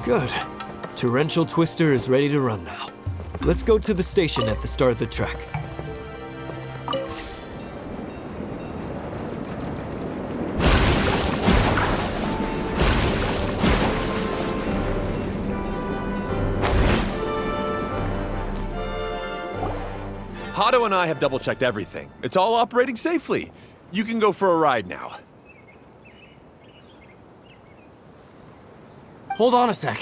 Good. Torrential Twister is ready to run now. Let's go to the station at the start of the track. Hato and I have double-checked everything. It's all operating safely. You can go for a ride now. Hold on a sec.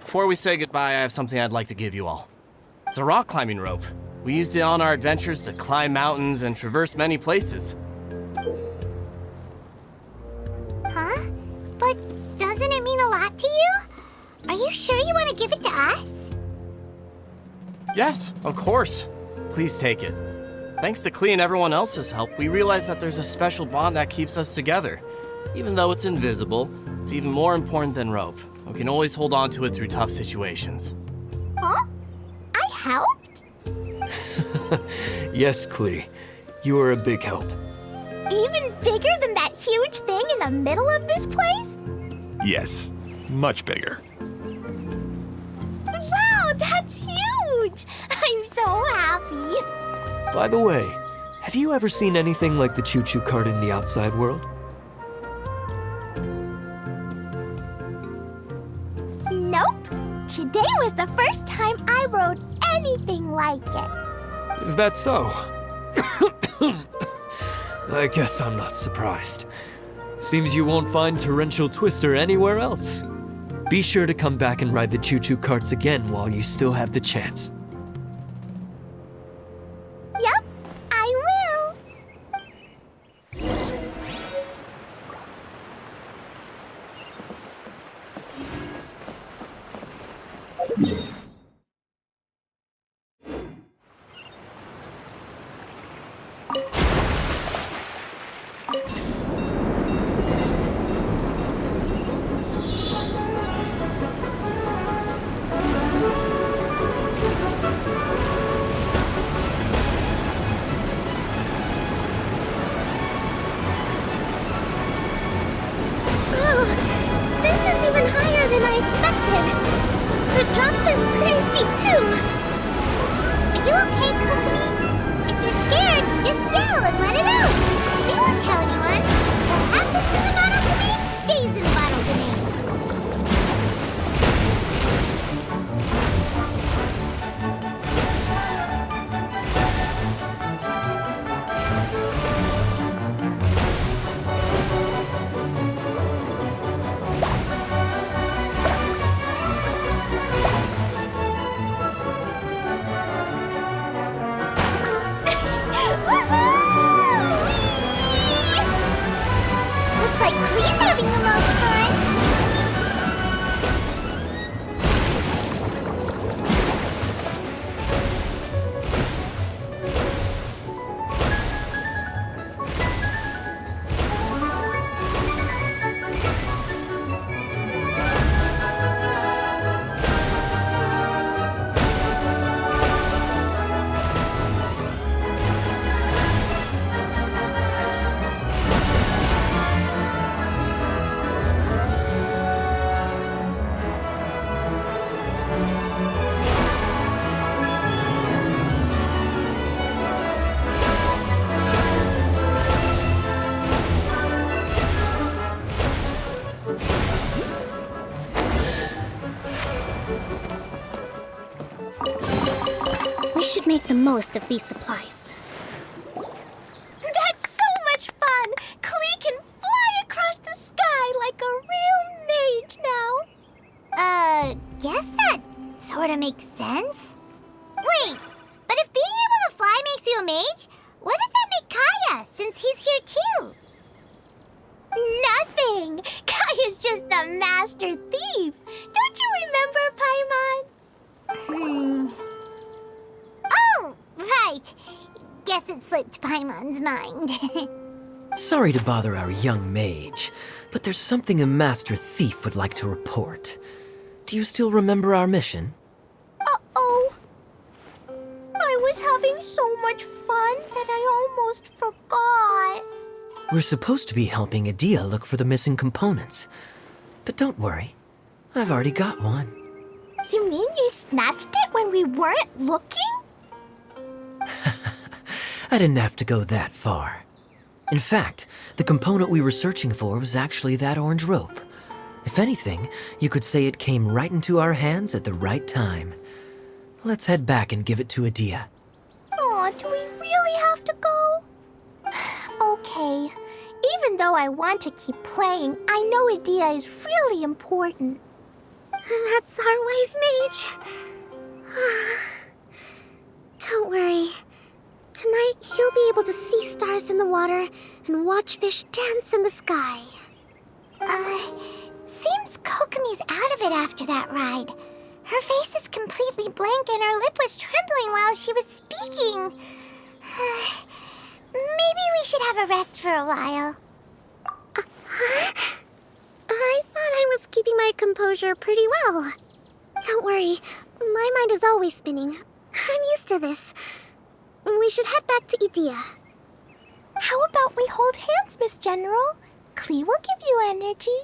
Before we say goodbye, I have something I'd like to give you all. It's a rock climbing rope. We used it on our adventures to climb mountains and traverse many places. Huh? But doesn't it mean a lot to you? Are you sure you want to give it to us? Yes, of course. Please take it. Thanks to Klee and everyone else's help, we realized that there's a special bond that keeps us together. Even though it's invisible, it's even more important than rope. We can always hold on to it through tough situations. Huh? I helped? Yes, Klee. You are a big help. Even bigger than that huge thing in the middle of this place? Yes, much bigger. Wow, that's huge! I'm so happy. By the way, have you ever seen anything like the choo-choo cart in the outside world? Nope. Today was the first time I rode anything like it. Is that so? I guess I'm not surprised. Seems you won't find Torrential Twister anywhere else. Be sure to come back and ride the choo-choo carts again while you still have the chance. Yep, I will. Oh, this is even higher than I expected. The drops are pretty steep too. Are you okay, Kokomi? If you're scared, just yell and let it out. We won't tell anyone. What happens in the bottle domain stays in the bottle domain. Looks like Klee's having the most fun. We should make the most of these supplies. That's so much fun! Klee can fly across the sky like a real mage now. Guess that sort of makes sense. Wait, but if being able to fly makes you a mage, what does that make Kaya, since he's here too? Nothing! Kaya's just the master thief! Don't you remember, Paimon? Oh, right. Guess it slipped Paimon's mind. Sorry to bother our young mage, but there's something a master thief would like to report. Do you still remember our mission? Uh-oh. I was having so much fun We're supposed to be helping Adia look for the missing components. But don't worry, I've already got one. You mean you snatched it when we weren't looking? I didn't have to go that far. In fact, the component we were searching for was actually that orange rope. If anything, you could say it came right into our hands at the right time. Let's head back and give it to Adia. Aw, do we really have to go? Okay. Even though I want to keep playing, I know Adia is really important. That's our wise mage. Don't worry. Tonight, he'll be able to see stars in the water and watch fish dance in the sky. Seems Kokomi's out of it after that ride. Her face is completely blank and her lip was trembling while she was speaking. Maybe we should have a rest for a while. I thought I was keeping my composure pretty well. Don't worry, my mind is always spinning. I'm used to this. We should head back to Idia. How about we hold hands, Miss General? Klee will give you energy.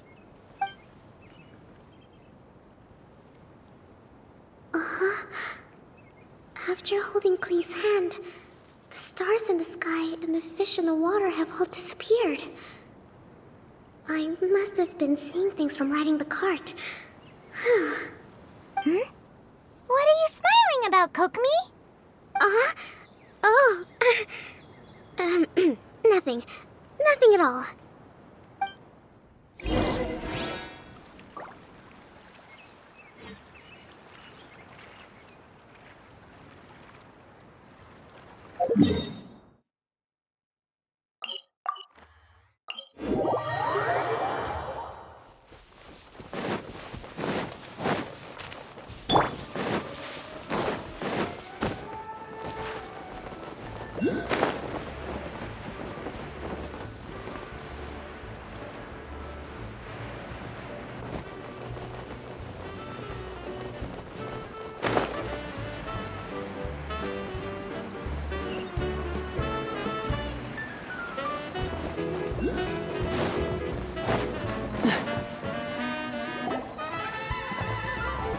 After holding Klee's hand, the stars in the sky and the fish in the water have all disappeared. I must have been seeing things from riding the cart. What are you smiling about, Kokomi? Oh. Nothing. Nothing at all.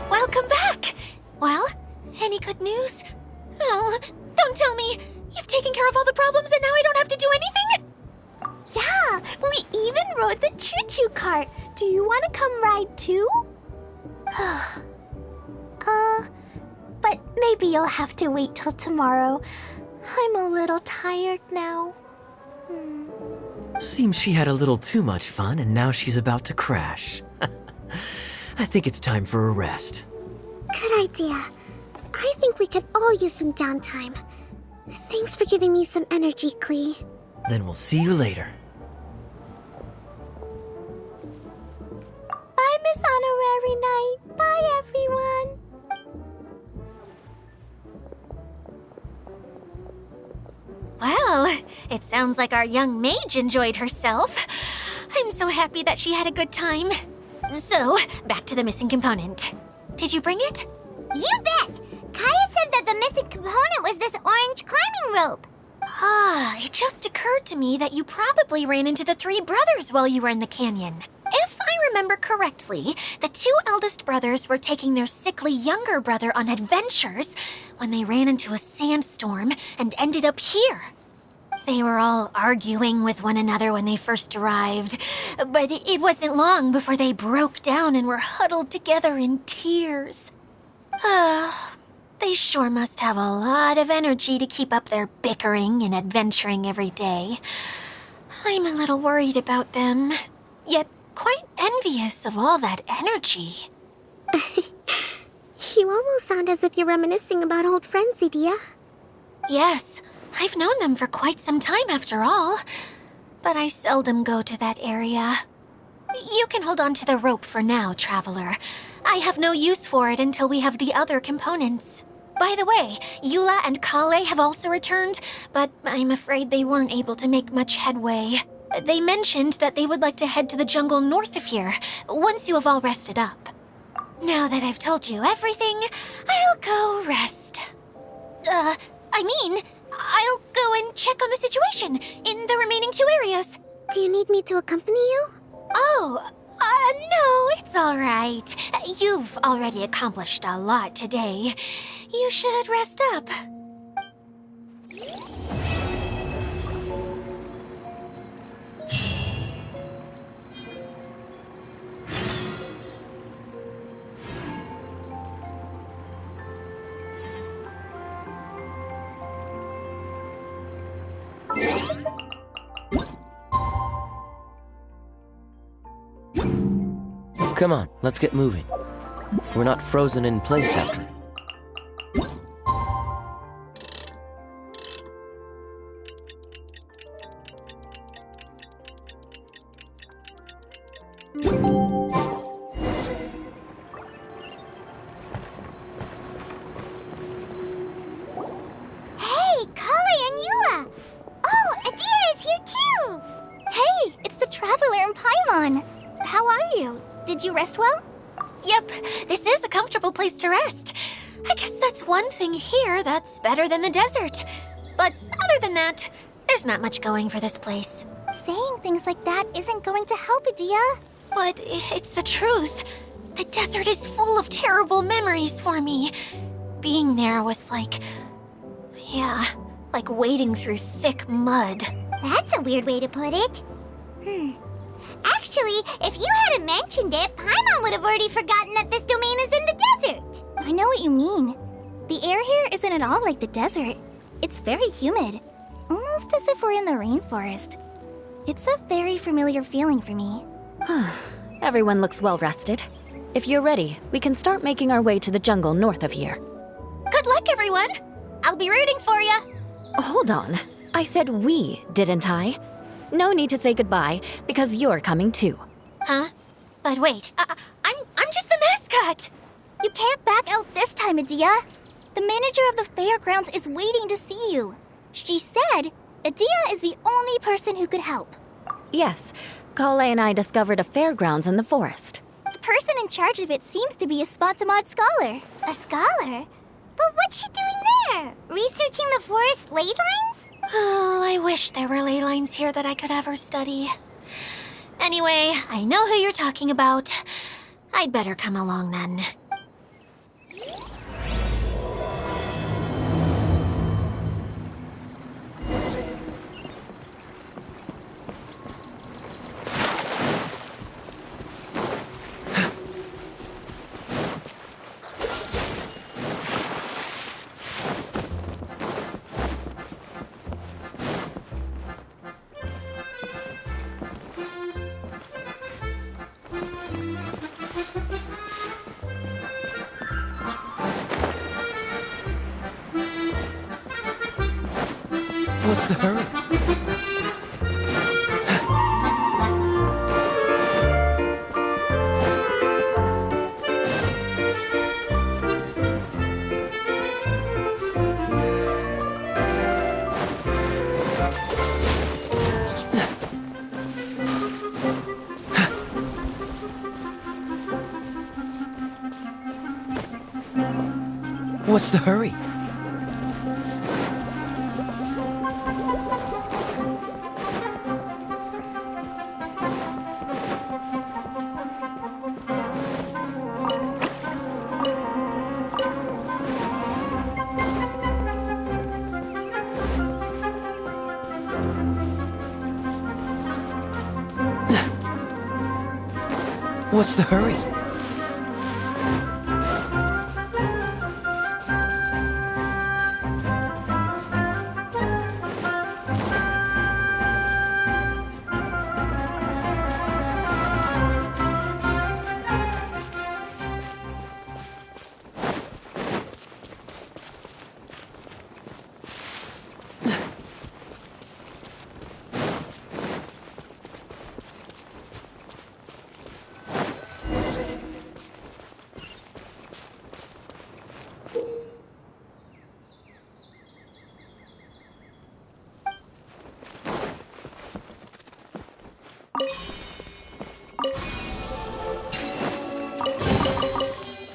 Welcome back! Well, any good news? Oh, don't tell me! You've taken care of all the problems and now I don't have to do anything? Yeah, we even rode the choo-choo cart. Do you want to come ride too? But maybe you'll have to wait till tomorrow. I'm a little tired now. Seems she had a little too much fun and now she's about to crash. I think it's time for a rest. Good idea. I think we could all use some downtime. Thanks for giving me some energy, Klee. Then we'll see you later. Bye, Miss Honorary Knight. Bye, everyone. Well, it sounds like our young mage enjoyed herself. I'm so happy that she had a good time. So, back to the missing component. Did you bring it? You bet! Kaya said that the missing component was this orange climbing rope. It just occurred to me that you probably ran into the three brothers while you were in the canyon. If I remember correctly, the two eldest brothers were taking their sickly younger brother on adventures when they ran into a sandstorm and ended up here. They were all arguing with one another when they first arrived, but it wasn't long before they broke down and were huddled together in tears. They sure must have a lot of energy to keep up their bickering and adventuring every day. I'm a little worried about them, yet quite envious of all that energy. You almost sound as if you're reminiscing about old friends, Idia. Yes, I've known them for quite some time after all, but I seldom go to that area. You can hold on to the rope for now, Traveler. I have no use for it until we have the other components. By the way, Eula and Kale have also returned, but I'm afraid they weren't able to make much headway. They mentioned that they would like to head to the jungle north of here, once you have all rested up. Now that I've told you everything, I'll go rest. I'll go and check on the situation in the remaining two areas. Do you need me to accompany you? Oh, no, it's all right. You've already accomplished a lot today. You should rest up. Come on, let's get moving. We're not frozen in place after. Hey, Kale and Eula! Oh, Adia is here too! Hey, it's the Traveler and Paimon. How are you? Did you rest well? Yep, this is a comfortable place to rest. I guess that's one thing here that's better than the desert. But other than that, there's not much going for this place. Saying things like that isn't going to help, Adia. But it's the truth. The desert is full of terrible memories for me. Being there was like wading through thick mud. That's a weird way to put it. Actually, if you hadn't mentioned it, Paimon would have already forgotten that this domain is in the desert. I know what you mean. The air here isn't at all like the desert. It's very humid, almost as if we're in the rainforest. It's a very familiar feeling for me. Everyone looks well rested. If you're ready, we can start making our way to the jungle north of here. Good luck, everyone. I'll be rooting for you. Hold on. I said we, didn't I? No need to say goodbye, because you're coming too. Huh? But wait, I'm just the mascot. You can't back out this time, Adia. The manager of the fairgrounds is waiting to see you. She said Adia is the only person who could help. Yes, Kale and I discovered a fairgrounds in the forest. The person in charge of it seems to be a Spotamod scholar. A scholar? But what's she doing there? Researching the forest ley lines? Oh, I wish there were ley lines here that I could ever study. Anyway, I know who you're talking about. I'd better come along then. What's the hurry? What's the hurry? What's the hurry?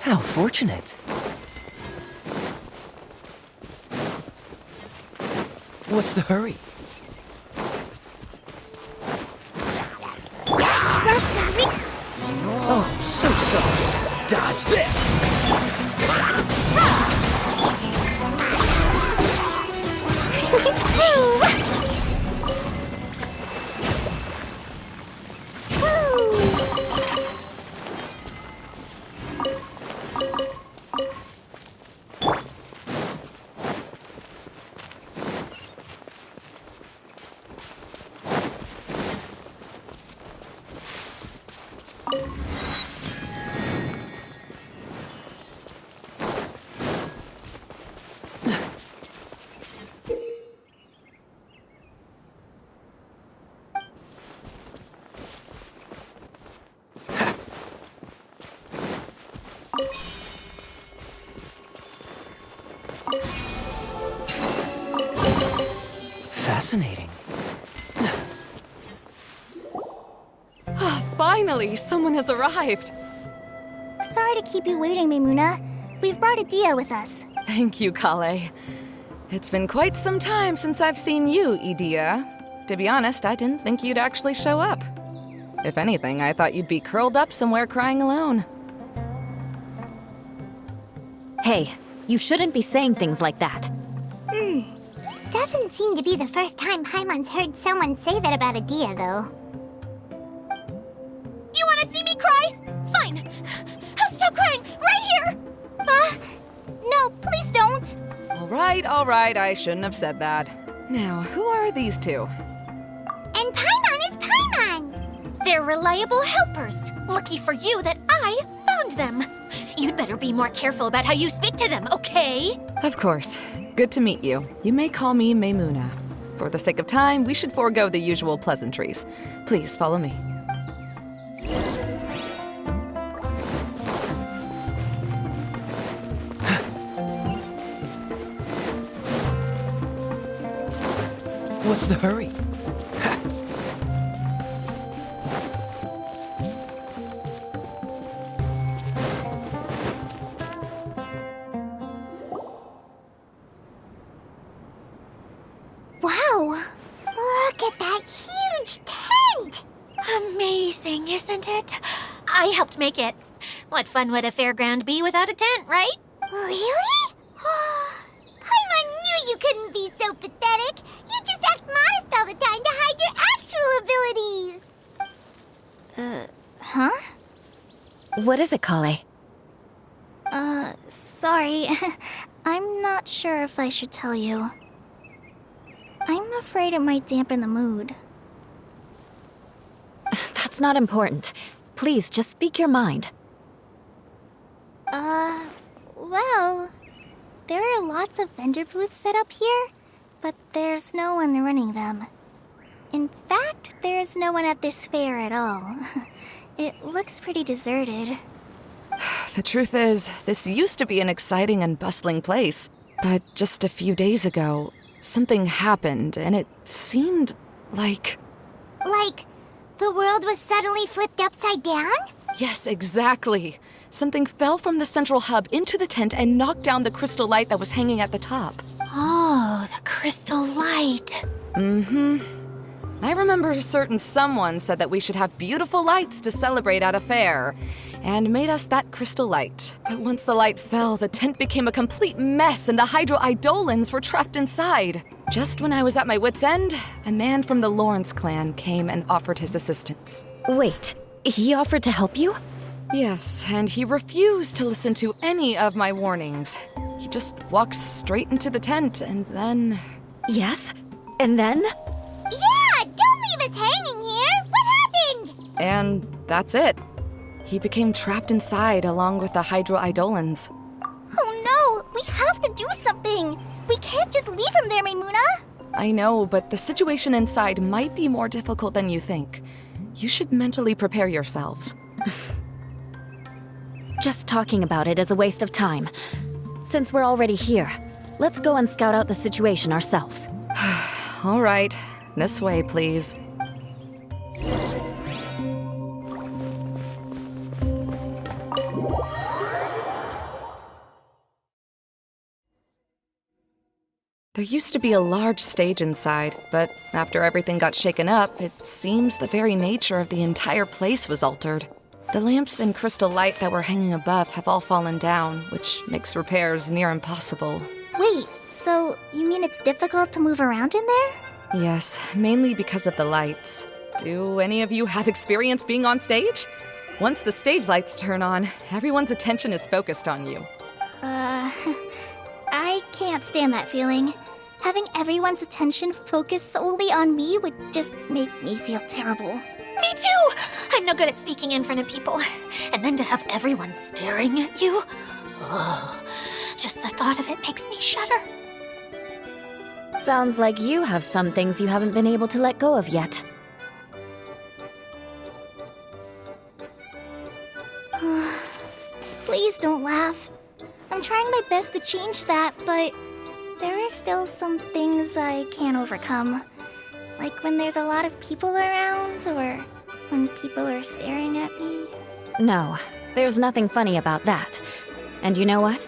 How fortunate. What's the hurry? So, dodge this! Fascinating. Finally, someone has arrived. Sorry to keep you waiting, Maimuna. We've brought Adia with us. Thank you, Kale. It's been quite some time since I've seen you, Idia. To be honest, I didn't think you'd actually show up. If anything, I thought you'd be curled up somewhere crying alone. Hey, you shouldn't be saying things like that. Doesn't seem to be the first time Paimon's heard someone say that about Adia, though. You want to see me cry? Fine. I'll start crying right here. No, please don't. All right, I shouldn't have said that. Now, who are these two? And Paimon is Paimon. They're reliable helpers. Lucky for you that I found them. You'd better be more careful about how you speak to them, okay? Of course. Good to meet you. You may call me Maimuna. For the sake of time, we should forego the usual pleasantries. Please follow me. What's the hurry? Wow! Look at that huge tent! Amazing, isn't it? I helped make it. What fun would a fairground be without a tent, right? Really? Paimon knew you couldn't be so pathetic. You just act modest all the time to hide your actual abilities. Huh? What is it, Kale? Sorry. I'm not sure if I should tell you. I'm afraid it might dampen the mood. That's not important. Please, just speak your mind. Well, there are lots of vendor booths set up here, but there's no one running them. In fact, there's no one at this fair at all. It looks pretty deserted. The truth is, this used to be an exciting and bustling place. But just a few days ago, something happened, and it seemed like... Like, the world was suddenly flipped upside down? Yes, exactly. Something fell from the central hub into the tent and knocked down the crystal light that was hanging at the top. Oh, the crystal light. Mm-hmm. I remember a certain someone said that we should have beautiful lights to celebrate at a fair, and made us that crystal light. But once the light fell, the tent became a complete mess and the Hydro-Eidolons were trapped inside. Just when I was at my wit's end, a man from the Lawrence clan came and offered his assistance. Wait, he offered to help you? Yes, and he refused to listen to any of my warnings. He just walked straight into the tent and then... Yes? And then? Yeah, don't leave us hanging here! What happened? And that's it. He became trapped inside along with the Hydro-Eidolons. Oh no, we have to do something! We can't just leave him there, Maimuna! I know, but the situation inside might be more difficult than you think. You should mentally prepare yourselves. Just talking about it is a waste of time. Since we're already here, let's go and scout out the situation ourselves. All right, this way, please. There used to be a large stage inside, but after everything got shaken up, it seems the very nature of the entire place was altered. The lamps and crystal light that were hanging above have all fallen down, which makes repairs near impossible. Wait, so you mean it's difficult to move around in there? Yes, mainly because of the lights. Do any of you have experience being on stage? Once the stage lights turn on, everyone's attention is focused on you. I can't stand that feeling. Having everyone's attention focused solely on me would just make me feel terrible. Me too! I'm no good at speaking in front of people. And then to have everyone staring at you. Oh, just the thought of it makes me shudder. Sounds like you have some things you haven't been able to let go of yet. Please don't laugh. I'm trying my best to change that, but there are still some things I can't overcome. Like when there's a lot of people around, or when people are staring at me. No, there's nothing funny about that. And you know what?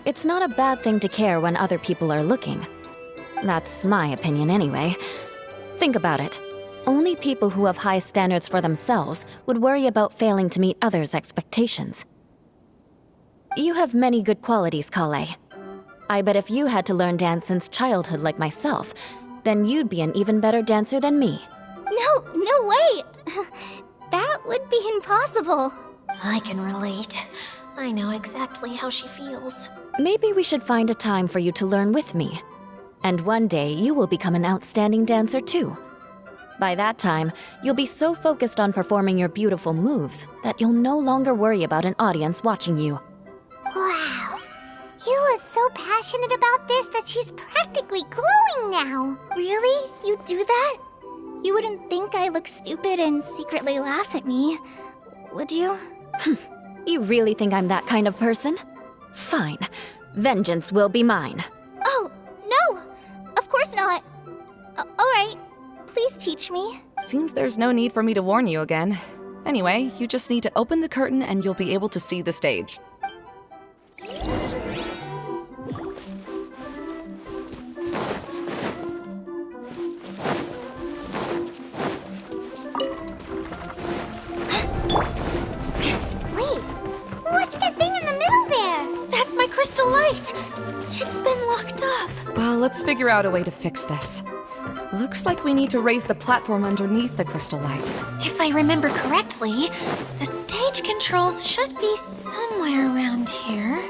It's not a bad thing to care when other people are looking. That's my opinion anyway. Think about it. Only people who have high standards for themselves would worry about failing to meet others' expectations. You have many good qualities, Kale. I bet if you had to learn dance since childhood like myself, then you'd be an even better dancer than me. No way! That would be impossible. I can relate. I know exactly how she feels. Maybe we should find a time for you to learn with me. And one day you will become an outstanding dancer too. By that time, you'll be so focused on performing your beautiful moves that you'll no longer worry about an audience watching you. Wow. Yula's so passionate about this that she's practically glowing now. Really? You do that? You wouldn't think I look stupid and secretly laugh at me, would you? You really think I'm that kind of person? Fine. Vengeance will be mine. Oh, no! Of course not. Alright, please teach me. Seems there's no need for me to warn you again. Anyway, you just need to open the curtain and you'll be able to see the stage. What's that thing in the middle there? That's my crystal light! It's been locked up. Well, let's figure out a way to fix this. Looks like we need to raise the platform underneath the crystal light. If I remember correctly, the stage controls should be somewhere around here.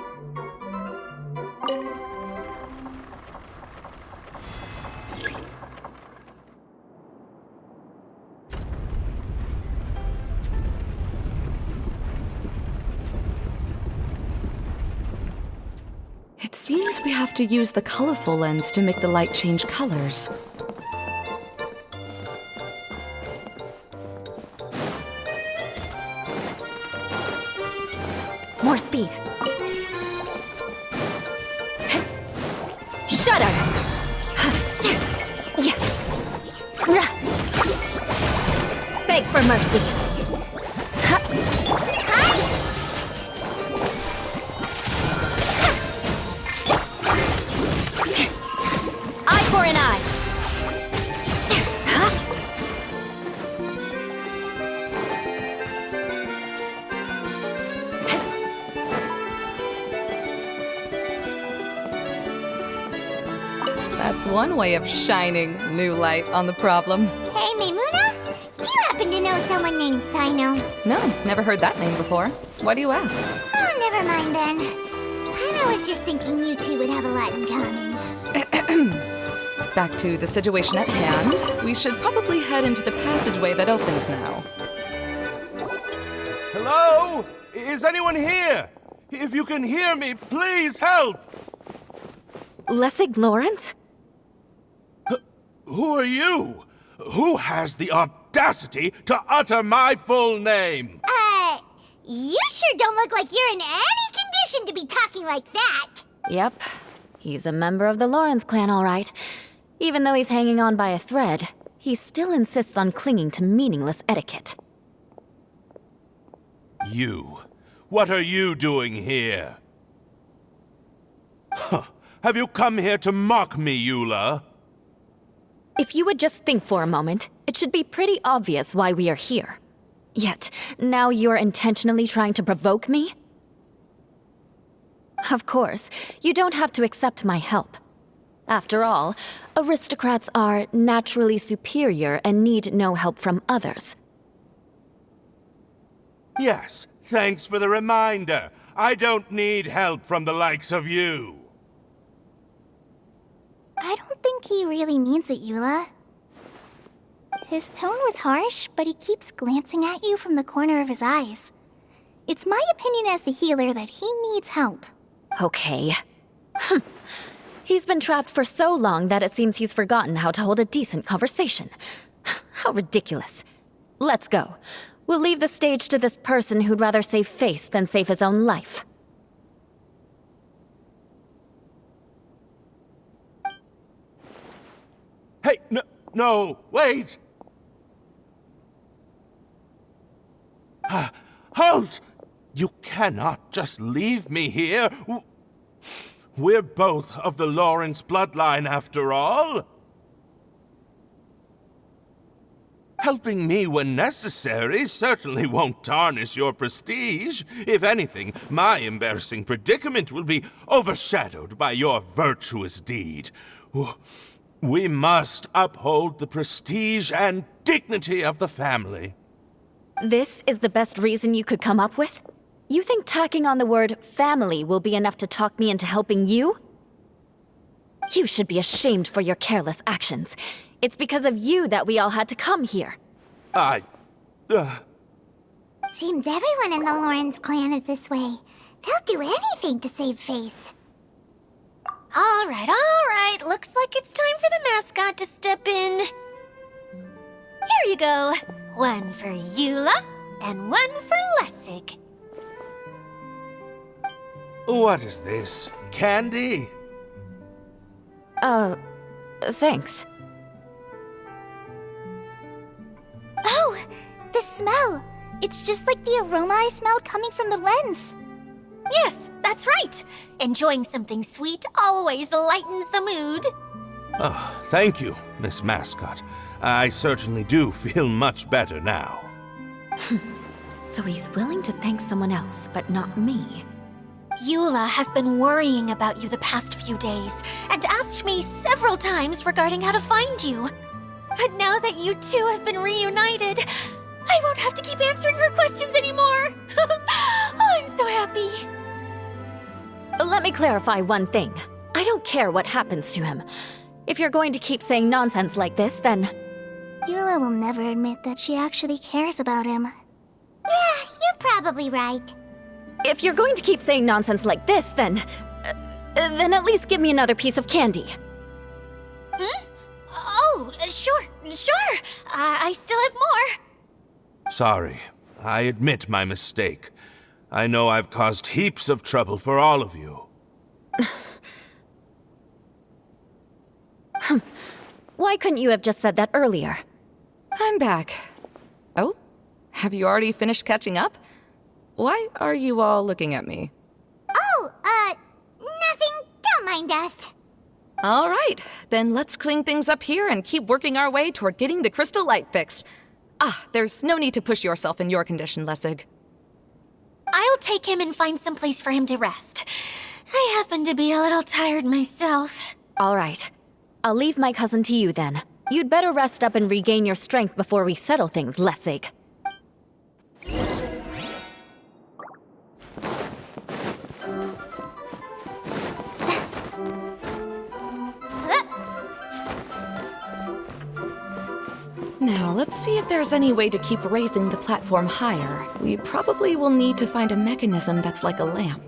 It seems we have to use the colorful lens to make the light change colors. More speed. Shudder! Beg for mercy. Eye for an eye. That's one way of shining new light on the problem. Hey, Maimuna? Do you happen to know someone named Sino? No, never heard that name before. Why do you ask? Oh, never mind then. I was just thinking you two would have a lot in common. Back to the situation at hand. We should probably head into the passageway that opened now. Hello? Is anyone here? If you can hear me, please help! Lessig Lawrence? Who are you? Who has the audacity to utter my full name? You sure don't look like you're in any condition to be talking like that. Yep. He's a member of the Lawrence clan, all right. Even though he's hanging on by a thread, he still insists on clinging to meaningless etiquette. You. What are you doing here? Huh. Have you come here to mock me, Eula? If you would just think for a moment, it should be pretty obvious why we are here. Yet, now you're intentionally trying to provoke me? Of course, you don't have to accept my help. After all, aristocrats are naturally superior and need no help from others. Yes, thanks for the reminder. I don't need help from the likes of you. I don't think he really means it, Eula. His tone was harsh, but he keeps glancing at you from the corner of his eyes. It's my opinion as the healer that he needs help. Okay. He's been trapped for so long that it seems he's forgotten how to hold a decent conversation. How ridiculous. Let's go. We'll leave the stage to this person who'd rather save face than save his own life. Hey, no, wait! Halt! You cannot just leave me here. We're both of the Lawrence bloodline, after all. Helping me when necessary certainly won't tarnish your prestige. If anything, my embarrassing predicament will be overshadowed by your virtuous deed. We must uphold the prestige and dignity of the family. This is the best reason you could come up with? You think tacking on the word family will be enough to talk me into helping you? You should be ashamed for your careless actions. It's because of you that we all had to come here. Seems everyone in the Lawrence clan is this way. They'll do anything to save face. All right. Looks like it's time for the mascot to step in. Here you go. One for Eula, and one for Lessig. What is this? Candy? Thanks. Oh, the smell! It's just like the aroma I smelled coming from the lens. Yes, that's right. Enjoying something sweet always lightens the mood. Oh, thank you, Miss Mascot. I certainly do feel much better now. So he's willing to thank someone else, but not me. Eula has been worrying about you the past few days and asked me several times regarding how to find you. But now that you two have been reunited, I won't have to keep answering her questions anymore. Oh, I'm so happy. Let me clarify one thing. I don't care what happens to him. If you're going to keep saying nonsense like this, then... Eula will never admit that she actually cares about him. Yeah, you're probably right. If you're going to keep saying nonsense like this, then at least give me another piece of candy. Hmm? Oh, sure. I still have more. Sorry. I admit my mistake. I know I've caused heaps of trouble for all of you. Why couldn't you have just said that earlier? I'm back. Oh? Have you already finished catching up? Why are you all looking at me? Oh, nothing. Don't mind us. All right, then let's clean things up here and keep working our way toward getting the crystal light fixed. There's no need to push yourself in your condition, Lessig. I'll take him and find some place for him to rest. I happen to be a little tired myself. All right. I'll leave my cousin to you then. You'd better rest up and regain your strength before we settle things, Lessig. Now, let's see if there's any way to keep raising the platform higher. We probably will need to find a mechanism that's like a lamp.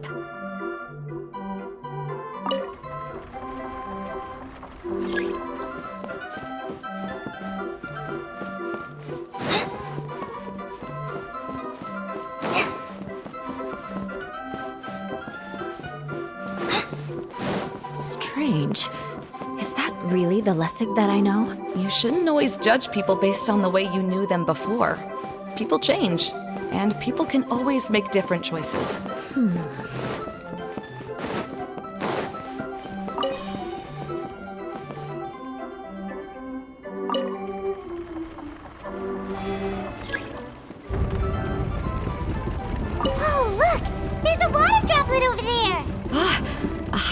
Strange. Is that really the Lessig that I know? You shouldn't always judge people based on the way you knew them before. People change, and people can always make different choices.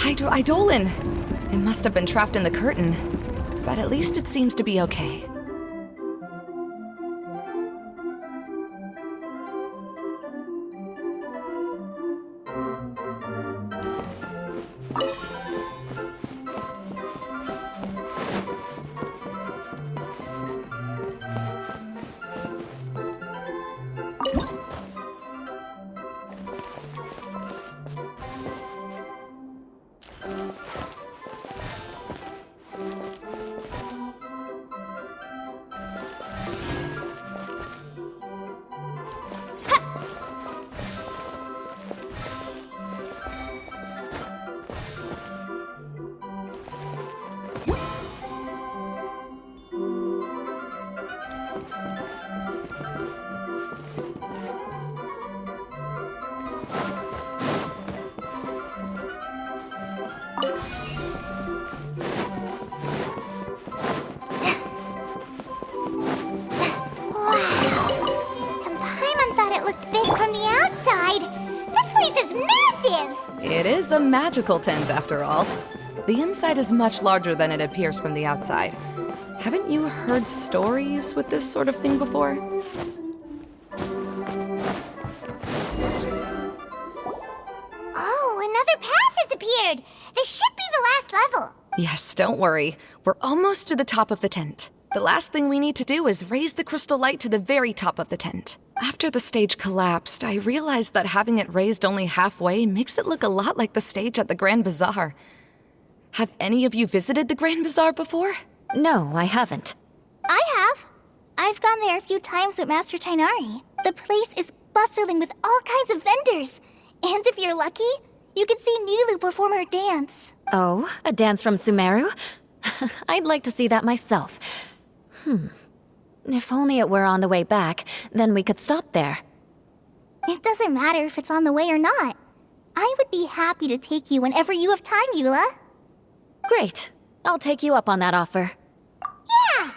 Eidolon! It must have been trapped in the curtain. But at least it seems to be okay. It is a magical tent, after all. The inside is much larger than it appears from the outside. Haven't you heard stories with this sort of thing before? Oh, another path has appeared! This should be the last level! Yes, don't worry. We're almost to the top of the tent. The last thing we need to do is raise the crystal light to the very top of the tent. After the stage collapsed, I realized that having it raised only halfway makes it look a lot like the stage at the Grand Bazaar. Have any of you visited the Grand Bazaar before? No, I haven't. I have. I've gone there a few times with Master Tainari. The place is bustling with all kinds of vendors. And if you're lucky, you can see Nilu perform her dance. Oh, a dance from Sumeru? I'd like to see that myself. If only it were on the way back, then we could stop there. It doesn't matter if it's on the way or not. I would be happy to take you whenever you have time, Eula. Great. I'll take you up on that offer. Yeah!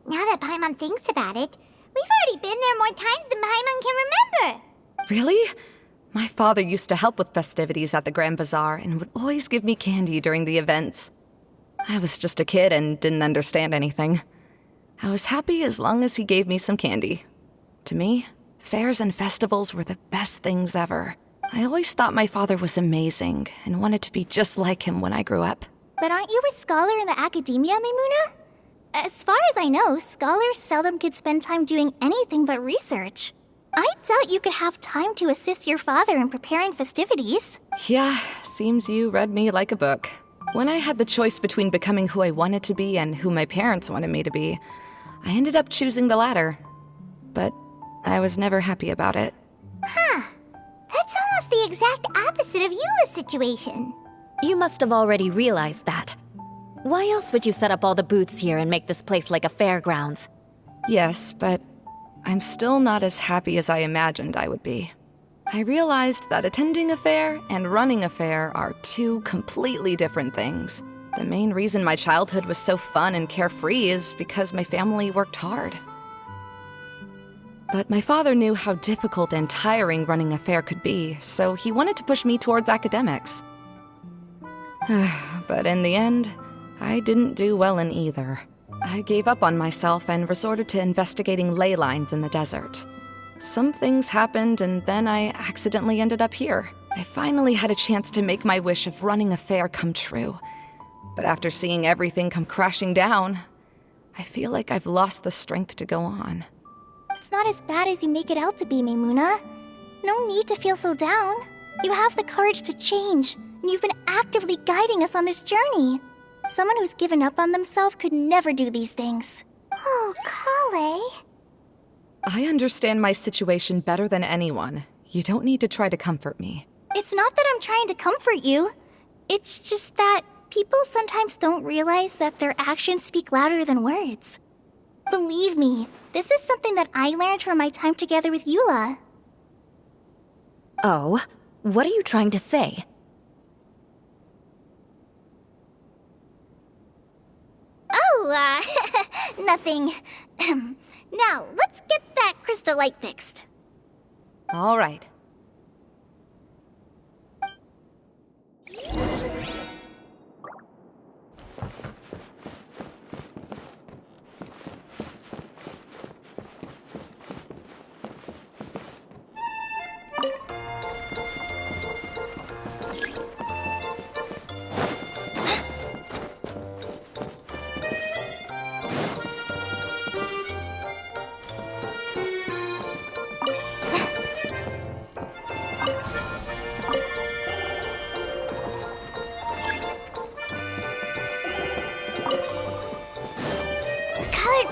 Now that Paimon thinks about it, we've already been there more times than Paimon can remember. Really? My father used to help with festivities at the Grand Bazaar and would always give me candy during the events. I was just a kid and didn't understand anything. I was happy as long as he gave me some candy. To me, fairs and festivals were the best things ever. I always thought my father was amazing and wanted to be just like him when I grew up. But aren't you a scholar in the academia, Maimuna? As far as I know, scholars seldom could spend time doing anything but research. I doubt you could have time to assist your father in preparing festivities. Yeah, seems you read me like a book. When I had the choice between becoming who I wanted to be and who my parents wanted me to be, I ended up choosing the latter. But I was never happy about it. Huh. That's almost the exact opposite of Eula's situation. You must have already realized that. Why else would you set up all the booths here and make this place like a fairgrounds? Yes, but I'm still not as happy as I imagined I would be. I realized that attending a fair and running a fair are two completely different things. The main reason my childhood was so fun and carefree is because my family worked hard. But my father knew how difficult and tiring running a fair could be, so he wanted to push me towards academics. But in the end, I didn't do well in either. I gave up on myself and resorted to investigating ley lines in the desert. Some things happened, and then I accidentally ended up here. I finally had a chance to make my wish of running a fair come true. But after seeing everything come crashing down, I feel like I've lost the strength to go on. It's not as bad as you make it out to be, Maimuna. No need to feel so down. You have the courage to change, and you've been actively guiding us on this journey. Someone who's given up on themselves could never do these things. Oh, Kale. I understand my situation better than anyone. You don't need to try to comfort me. It's not that I'm trying to comfort you. It's just that people sometimes don't realize that their actions speak louder than words. Believe me, this is something that I learned from my time together with Eula. Oh, what are you trying to say? Oh, nothing. Now, let's get that crystal light fixed. All right.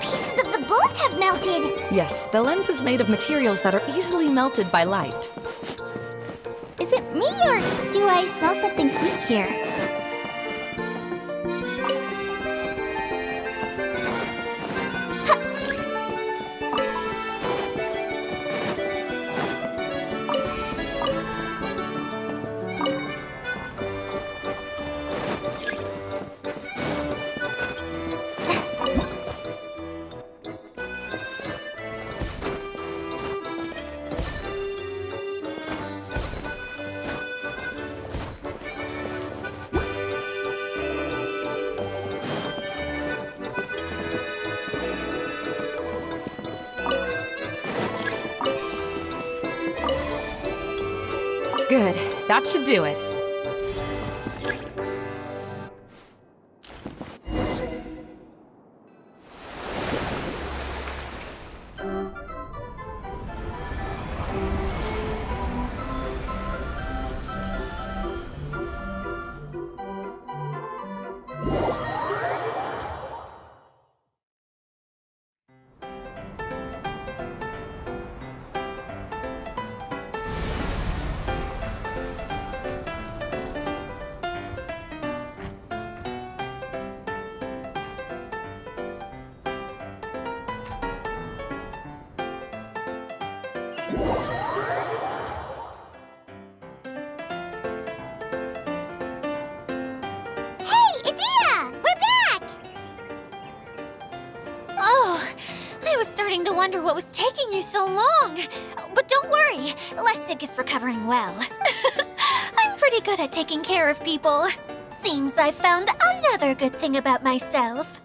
pieces of the bolt have melted. Yes, the lens is made of materials that are easily melted by light. Is it me, or do I smell something sweet here? Good. That should do it. To wonder what was taking you so long. But don't worry, Lessig is recovering well. I'm pretty good at taking care of people. Seems I've found another good thing about myself.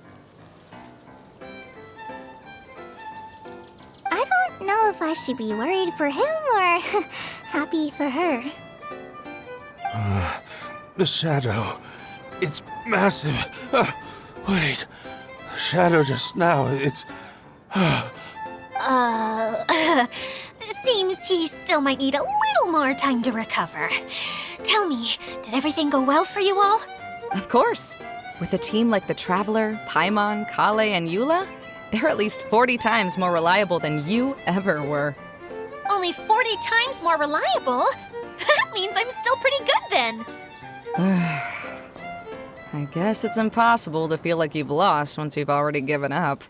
I don't know if I should be worried for him or happy for her. The shadow. It's massive. Wait. The shadow just now, it's... Seems he still might need a little more time to recover. Tell me, did everything go well for you all? Of course. With a team like the Traveler, Paimon, Kale, and Eula, they're at least 40 times more reliable than you ever were. Only 40 times more reliable? That means I'm still pretty good then. I guess it's impossible to feel like you've lost once you've already given up.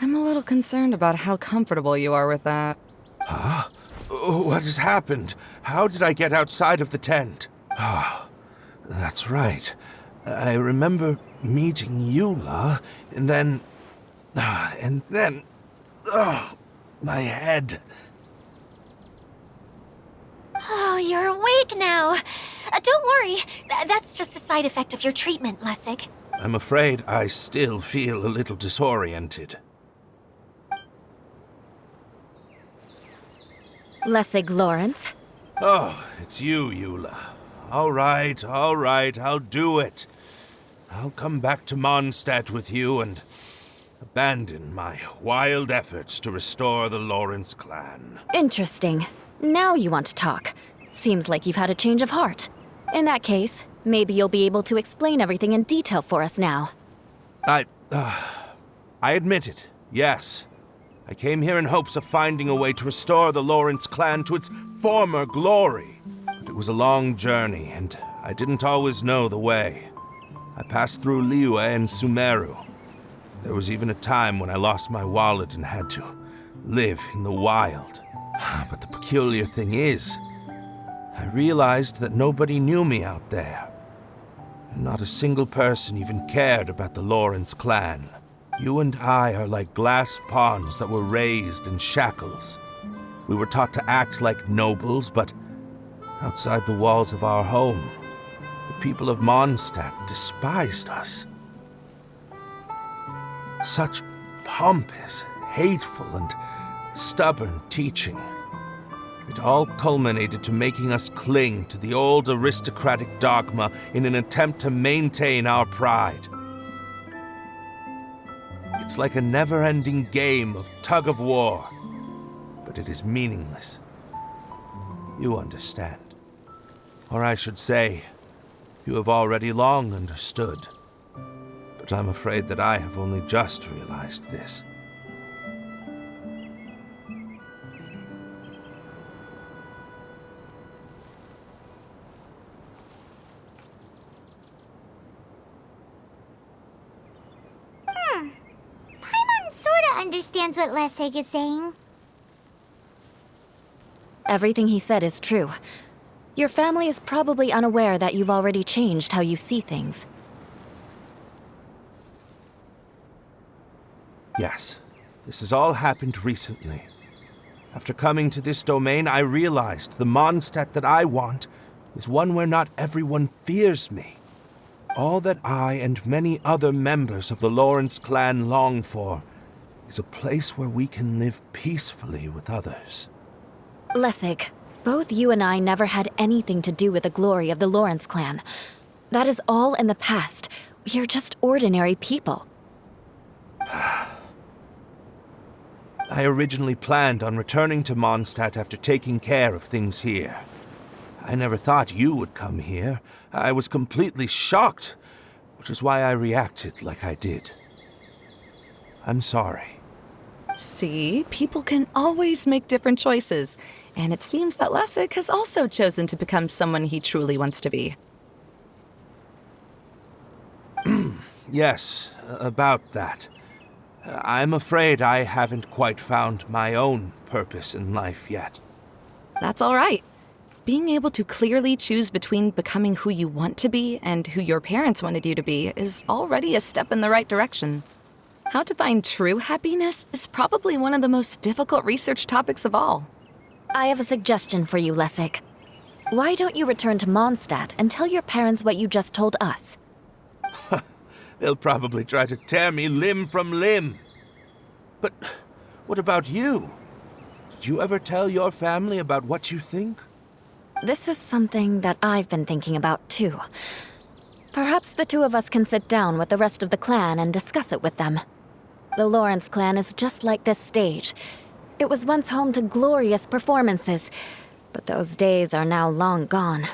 I'm a little concerned about how comfortable you are with that. Huh? What has happened? How did I get outside of the tent? Ah, that's right. I remember meeting Eula, and then... my head. Oh, you're awake now. Don't worry, that's just a side effect of your treatment, Lessig. I'm afraid I still feel a little disoriented. Lessig Lawrence. Oh, it's you, Eula. All right, I'll do it. I'll come back to Mondstadt with you and abandon my wild efforts to restore the Lawrence clan. Interesting. Now you want to talk. Seems like you've had a change of heart. In that case, maybe you'll be able to explain everything in detail for us now. I admit it, yes. I came here in hopes of finding a way to restore the Lawrence clan to its former glory. But it was a long journey, and I didn't always know the way. I passed through Liyue and Sumeru. There was even a time when I lost my wallet and had to live in the wild. But the peculiar thing is, I realized that nobody knew me out there. And not a single person even cared about the Lawrence clan. You and I are like glass pawns that were raised in shackles. We were taught to act like nobles, but outside the walls of our home, the people of Mondstadt despised us. Such pompous, hateful, and stubborn teaching. It all culminated to making us cling to the old aristocratic dogma in an attempt to maintain our pride. It's like a never-ending game of tug-of-war, but it is meaningless. You understand. Or I should say, you have already long understood. But but I'm afraid that I have only just realized this. Paimon sorta understands what Lessig is saying. Everything he said is true. Your family is probably unaware that you've already changed how you see things. Yes, this has all happened recently. After coming to this domain, I realized the Mondstadt that I want is one where not everyone fears me. All that I and many other members of the Lawrence clan long for is a place where we can live peacefully with others. Lessig, both you and I never had anything to do with the glory of the Lawrence clan. That is all in the past. We are just ordinary people. I originally planned on returning to Mondstadt after taking care of things here. I never thought you would come here. I was completely shocked, which is why I reacted like I did. I'm sorry. See, people can always make different choices, and it seems that Lessig has also chosen to become someone he truly wants to be. Yes, about that. I'm afraid I haven't quite found my own purpose in life yet. That's all right. Being able to clearly choose between becoming who you want to be and who your parents wanted you to be is already a step in the right direction. How to find true happiness is probably one of the most difficult research topics of all. I have a suggestion for you, Lessig. Why don't you return to Mondstadt and tell your parents what you just told us? They'll probably try to tear me limb from limb. But what about you? Did you ever tell your family about what you think? This is something that I've been thinking about, too. Perhaps the two of us can sit down with the rest of the clan and discuss it with them. The Lawrence clan is just like this stage. It was once home to glorious performances, but those days are now long gone.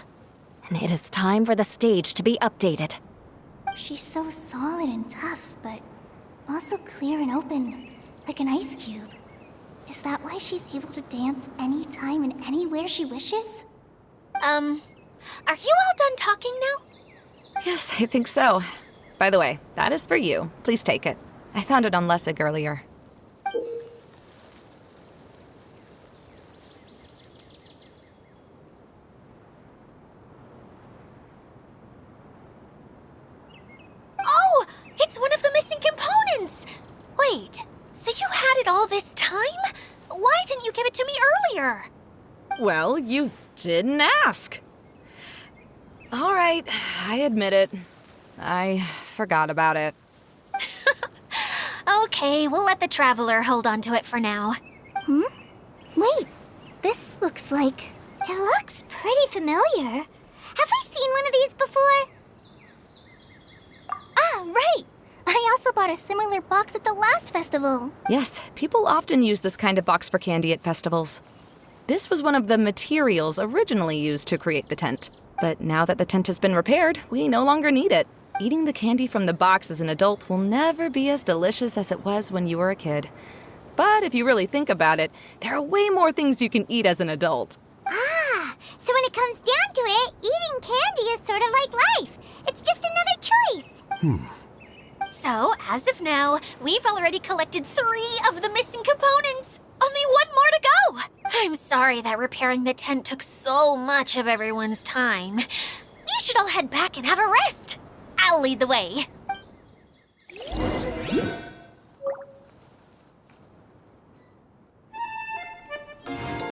And it is time for the stage to be updated. She's so solid and tough, but also clear and open, like an ice cube. Is that why she's able to dance anytime and anywhere she wishes? Are you all done talking now? Yes, I think so. By the way, that is for you. Please take it. I found it on Lessig earlier. Oh, it's one of the missing components! Wait, so you had it all this time? Why didn't you give it to me earlier? Well, you didn't ask. All right, I admit it. I forgot about it. Okay, we'll let the Traveler hold on to it for now. Wait, this looks like... It looks pretty familiar. Have we seen one of these before? Ah, right! I also bought a similar box at the last festival. Yes, people often use this kind of box for candy at festivals. This was one of the materials originally used to create the tent. But now that the tent has been repaired, we no longer need it. Eating the candy from the box as an adult will never be as delicious as it was when you were a kid. But if you really think about it, there are way more things you can eat as an adult. Ah, so when it comes down to it, eating candy is sort of like life. It's just another choice. So, as of now, we've already collected 3 of the missing components. Only 1 more to go. I'm sorry that repairing the tent took so much of everyone's time. You should all head back and have a rest. I'll lead the way.